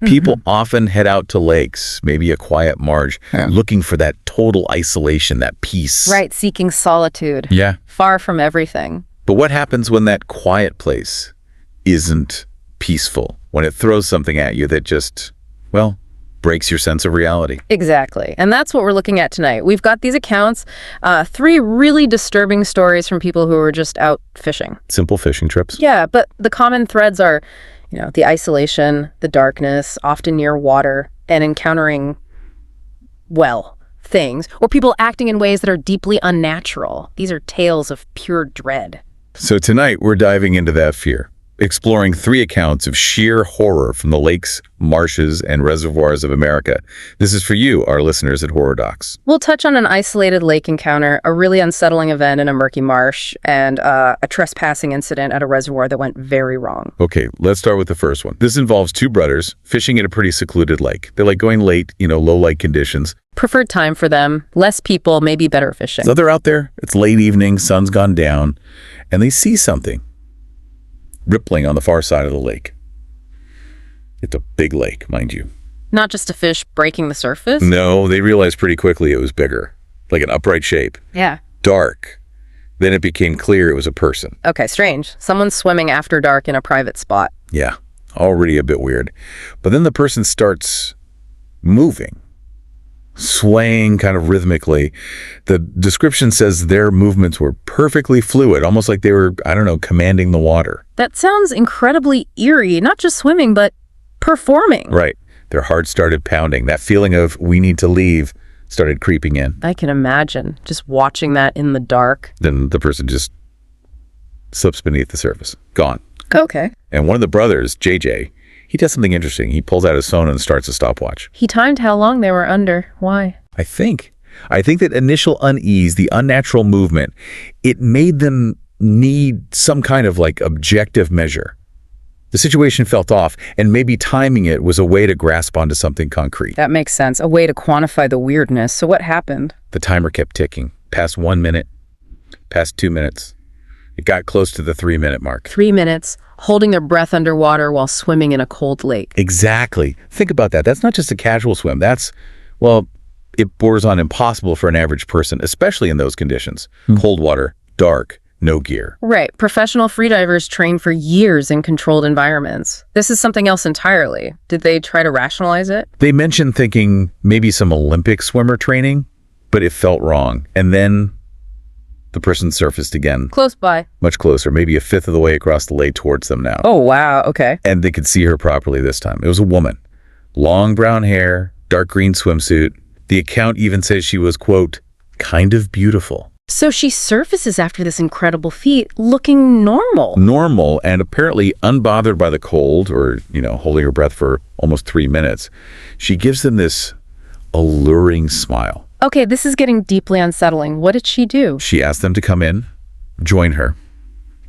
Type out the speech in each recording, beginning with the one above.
People often head out to lakes, maybe a quiet marge, looking for that total isolation, that peace. Right, seeking solitude. Yeah. Far from everything. But what happens when that quiet place isn't peaceful? When it throws something at you that just, breaks your sense of reality? Exactly. And that's what we're looking at tonight. We've got these accounts, 3 really disturbing stories from people who were just out fishing. Simple fishing trips? Yeah, but the common threads are, the isolation, the darkness, often near water, and encountering, things, or people acting in ways that are deeply unnatural. These are tales of pure dread. So tonight, we're diving into that fear, exploring 3 accounts of sheer horror from the lakes, marshes, and reservoirs of America. This is for you, our listeners at Horror Docs. We'll touch on an isolated lake encounter, a really unsettling event in a murky marsh, and a trespassing incident at a reservoir that went very wrong. Okay, let's start with the first one. This involves 2 brothers fishing at a pretty secluded lake. They like going late, low light conditions. Preferred time for them, less people, maybe better fishing. So they're out there, it's late evening, sun's gone down, and they see something rippling on the far side of the lake. It's a big lake, mind you. Not just a fish breaking the surface? No, they realized pretty quickly it was bigger, like an upright shape. Yeah. Dark. Then it became clear it was a person. Okay, strange. Someone's swimming after dark in a private spot. Yeah, already a bit weird. But then the person starts moving, swaying kind of rhythmically. The description says their movements were perfectly fluid, almost like they were, commanding the water. That sounds incredibly eerie, not just swimming, but performing. Right. Their heart started pounding. That feeling of we need to leave started creeping in. I can imagine just watching that in the dark. Then the person just slips beneath the surface. Gone. Okay. And one of the brothers, JJ, he does something interesting. He pulls out his phone and starts a stopwatch. He timed how long they were under. Why? I think that initial unease, the unnatural movement, it made them need some kind of objective measure. The situation felt off, and maybe timing it was a way to grasp onto something concrete. That makes sense. A way to quantify the weirdness. So what happened? The timer kept ticking. Past 1 minute, past 2 minutes. It got close to the 3-minute mark. 3 minutes, holding their breath underwater while swimming in a cold lake. Exactly. Think about that. That's not just a casual swim. That's, it borders on impossible for an average person, especially in those conditions. Cold water, dark, no gear. Right. Professional freedivers train for years in controlled environments. This is something else entirely. Did they try to rationalize it? They mentioned thinking maybe some Olympic swimmer training, but it felt wrong. And then the person surfaced again. Close by. Much closer, maybe a fifth of the way across the lake towards them now. Oh, wow. Okay. And they could see her properly this time. It was a woman. Long brown hair, dark green swimsuit. The account even says she was, quote, kind of beautiful. So she surfaces after this incredible feat looking normal. Normal and apparently unbothered by the cold or, holding her breath for almost 3 minutes. She gives them this alluring smile. Okay, this is getting deeply unsettling. What did she do? She asked them to come in, join her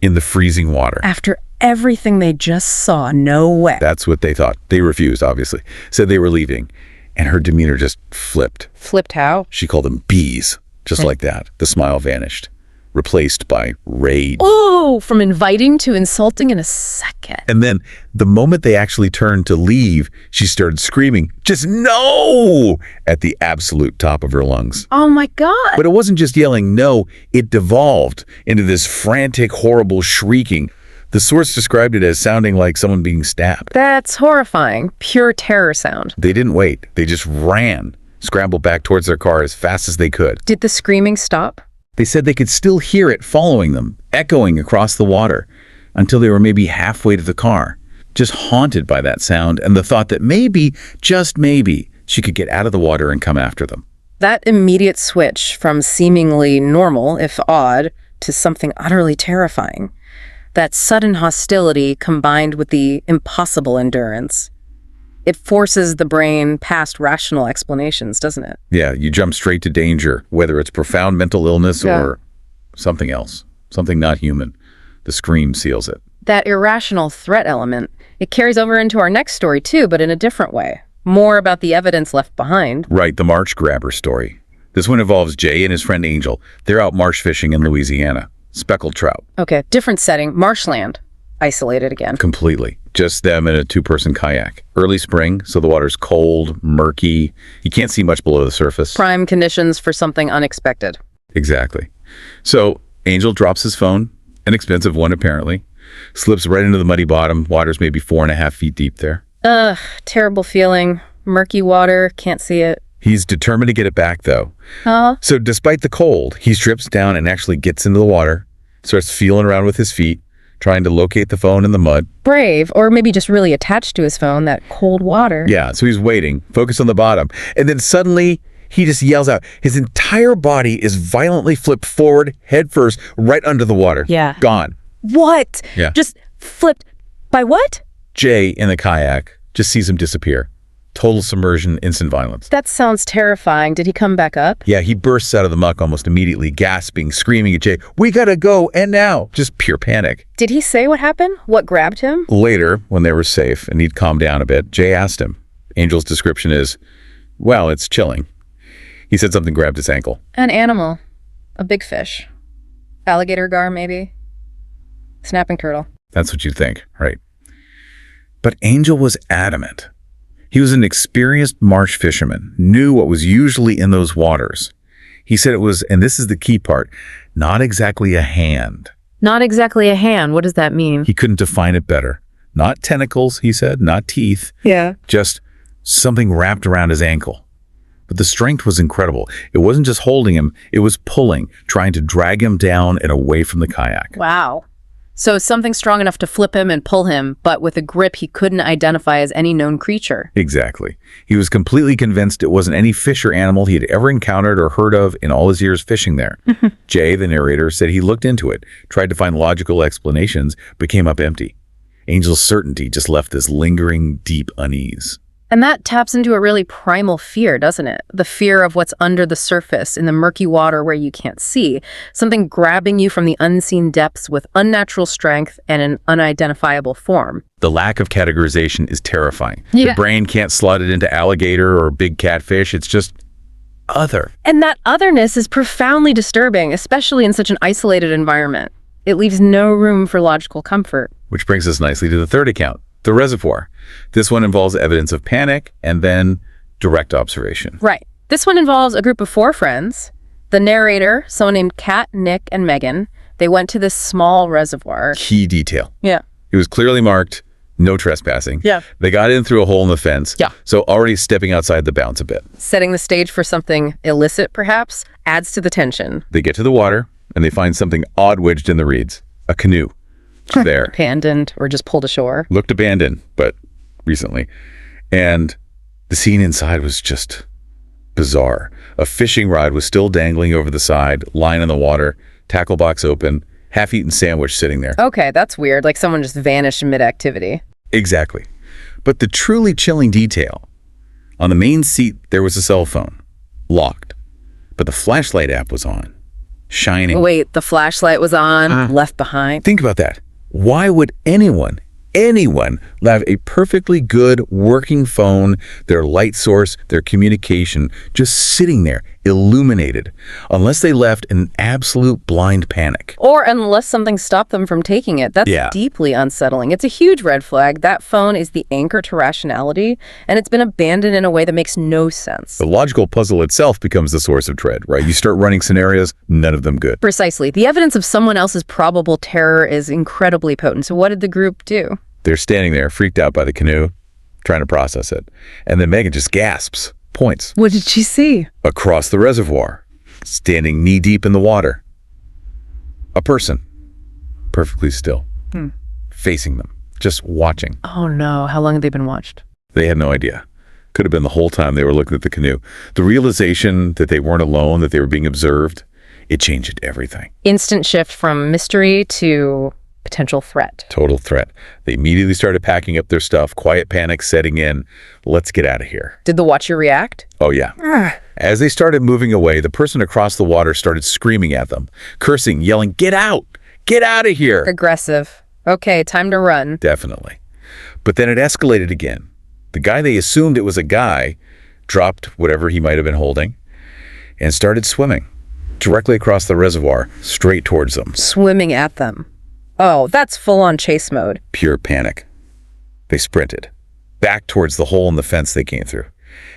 in the freezing water. After everything they just saw, no way. That's what they thought. They refused, obviously. Said they were leaving. And her demeanor just flipped. Flipped how? She called them bees. Just like that, the smile vanished, replaced by rage. Oh, from inviting to insulting in a second. And then the moment they actually turned to leave, she started screaming, just no, at the absolute top of her lungs. Oh my God. But it wasn't just yelling no, it devolved into this frantic, horrible shrieking. The source described it as sounding like someone being stabbed. That's horrifying. Pure terror sound. They didn't wait. They just ran. Scrambled back towards their car as fast as they could. Did the screaming stop? They said they could still hear it following them, echoing across the water, until they were maybe halfway to the car, just haunted by that sound and the thought that maybe, just maybe, she could get out of the water and come after them. That immediate switch from seemingly normal, if odd, to something utterly terrifying. That sudden hostility combined with the impossible endurance. It forces the brain past rational explanations, doesn't it? Yeah, you jump straight to danger, whether it's profound mental illness or something else, something not human. The scream seals it. That irrational threat element, it carries over into our next story too, but in a different way. More about the evidence left behind. Right, the marsh grabber story. This one involves Jay and his friend Angel. They're out marsh fishing in Louisiana. Speckled trout. Okay, different setting, marshland. Isolated again. Completely. Just them in a two-person kayak. Early spring, so the water's cold, murky. You can't see much below the surface. Prime conditions for something unexpected. Exactly. So Angel drops his phone, an expensive one apparently, slips right into the muddy bottom. Water's maybe 4.5 feet deep there. Ugh, terrible feeling. Murky water, can't see it. He's determined to get it back, though. Oh, So despite the cold, he strips down and actually gets into the water, starts feeling around with his feet, trying to locate the phone in the mud. brave. Or maybe just really attached to his phone, that cold water. Yeah, so he's waiting, focused on the bottom. And then suddenly, he just yells out. His entire body is violently flipped forward, head first, right under the water. Yeah. Gone. What? Yeah. Just flipped. By what? Jay, in the kayak, just sees him disappear. Total submersion, instant violence. That sounds terrifying. Did he come back up? Yeah, he bursts out of the muck almost immediately, gasping, screaming at Jay, "We gotta go, and now!" Just pure panic. Did he say what happened? What grabbed him? Later, when they were safe and he'd calmed down a bit, Jay asked him. Angel's description is, well, it's chilling. He said something grabbed his ankle. An animal. A big fish. Alligator gar, maybe? Snapping turtle. That's what you'd think, right? But Angel was adamant. He was an experienced marsh fisherman, knew what was usually in those waters. He said it was, and this is the key part, not exactly a hand. Not exactly a hand. What does that mean? He couldn't define it better. Not tentacles, he said, not teeth, Yeah. just something wrapped around his ankle. But the strength was incredible. It wasn't just holding him, it was pulling, trying to drag him down and away from the kayak. Wow. So something strong enough to flip him and pull him, but with a grip he couldn't identify as any known creature. Exactly. He was completely convinced it wasn't any fish or animal he had ever encountered or heard of in all his years fishing there. Jay, the narrator, said he looked into it, tried to find logical explanations, but came up empty. Angel's certainty just left this lingering, deep unease. And that taps into a really primal fear, doesn't it? The fear of what's under the surface in the murky water where you can't see. Something grabbing you from the unseen depths with unnatural strength and an unidentifiable form. The lack of categorization is terrifying. Yeah. The brain can't slot it into alligator or big catfish. It's just other. And that otherness is profoundly disturbing, especially in such an isolated environment. It leaves no room for logical comfort. Which brings us nicely to the third account, the reservoir. This one involves evidence of panic and then direct observation. Right. This one involves a group of 4 friends. The narrator, someone named Kat, Nick, and Megan, they went to this small reservoir. Key detail. Yeah. It was clearly marked, no trespassing. Yeah. They got in through a hole in the fence. Yeah. So already stepping outside the bounds a bit. Setting the stage for something illicit, perhaps, adds to the tension. They get to the water and they find something odd wedged in the reeds. A canoe. It's there. Abandoned or just pulled ashore. Looked abandoned, but recently. And the scene inside was just bizarre. A fishing rod was still dangling over the side, line in the water, tackle box open, half-eaten sandwich sitting there. Okay, that's weird. Like someone just vanished mid-activity. Exactly. But the truly chilling detail, on the main seat there was a cell phone, locked, but the flashlight app was on, shining. Wait, the flashlight was on, left behind. Think about that. Why would anyone have a perfectly good working phone, their light source, their communication, just sitting there, illuminated, unless they left in absolute blind panic? Or unless something stopped them from taking it. That's Yeah. deeply unsettling. It's a huge red flag. That phone is the anchor to rationality, and it's been abandoned in a way that makes no sense. The logical puzzle itself becomes the source of dread, right? You start running scenarios, none of them good. Precisely. The evidence of someone else's probable terror is incredibly potent. So what did the group do? They're standing there, freaked out by the canoe, trying to process it. And then Megan just gasps, points. What did she see? Across the reservoir, standing knee-deep in the water. A person, perfectly still, facing them, just watching. Oh no, how long have they been watched? They had no idea. Could have been the whole time they were looking at the canoe. The realization that they weren't alone, that they were being observed, it changed everything. Instant shift from mystery to potential threat. Total threat. They immediately started packing up their stuff, quiet panic setting in. Let's get out of here. Did the watcher react? Oh, yeah. As they started moving away, the person across the water started screaming at them, cursing, yelling, "Get out! Get out of here!" Aggressive. Okay, time to run. Definitely. But then it escalated again. The guy they assumed it was a guy dropped whatever he might have been holding and started swimming directly across the reservoir, straight towards them. Swimming at them. Oh, that's full-on chase mode. Pure panic. They sprinted, back towards the hole in the fence they came through.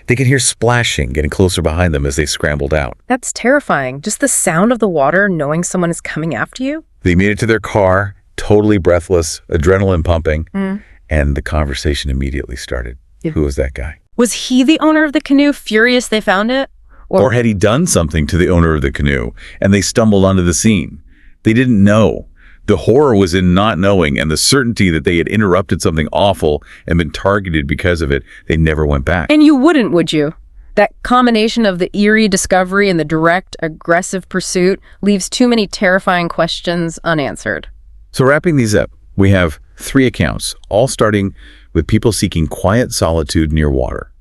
They could hear splashing getting closer behind them as they scrambled out. That's terrifying. Just the sound of the water, knowing someone is coming after you. They made it to their car, totally breathless, adrenaline pumping, and the conversation immediately started. Yeah. Who was that guy? Was he the owner of the canoe, furious they found it? Or had he done something to the owner of the canoe and they stumbled onto the scene? They didn't know. The horror was in not knowing, and the certainty that they had interrupted something awful and been targeted because of it. They never went back. And you wouldn't, would you? That combination of the eerie discovery and the direct, aggressive pursuit leaves too many terrifying questions unanswered. So wrapping these up, we have 3 accounts, all starting with people seeking quiet solitude near water.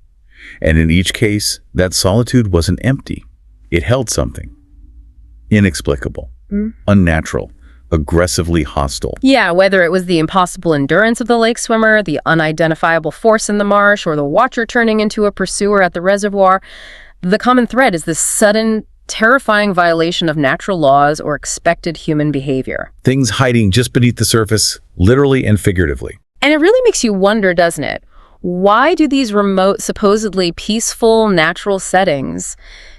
And in each case, that solitude wasn't empty. It held something. Inexplicable, unnatural, aggressively hostile. Yeah, whether it was the impossible endurance of the lake swimmer, the unidentifiable force in the marsh, or the watcher turning into a pursuer at the reservoir, the common thread is this sudden, terrifying violation of natural laws or expected human behavior. Things hiding just beneath the surface, literally and figuratively. And it really makes you wonder, doesn't it? Why do these remote, supposedly peaceful, natural settings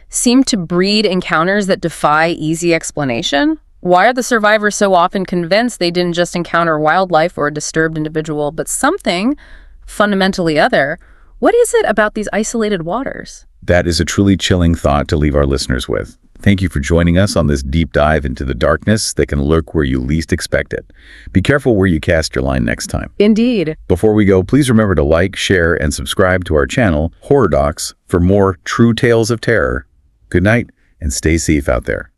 seem to breed encounters that defy easy explanation? Why are the survivors so often convinced they didn't just encounter wildlife or a disturbed individual, but something fundamentally other? What is it about these isolated waters? That is a truly chilling thought to leave our listeners with. Thank you for joining us on this deep dive into the darkness that can lurk where you least expect it. Be careful where you cast your line next time. Indeed. Before we go, please remember to like, share, and subscribe to our channel, Horror Docs, for more true tales of terror. Good night, and stay safe out there.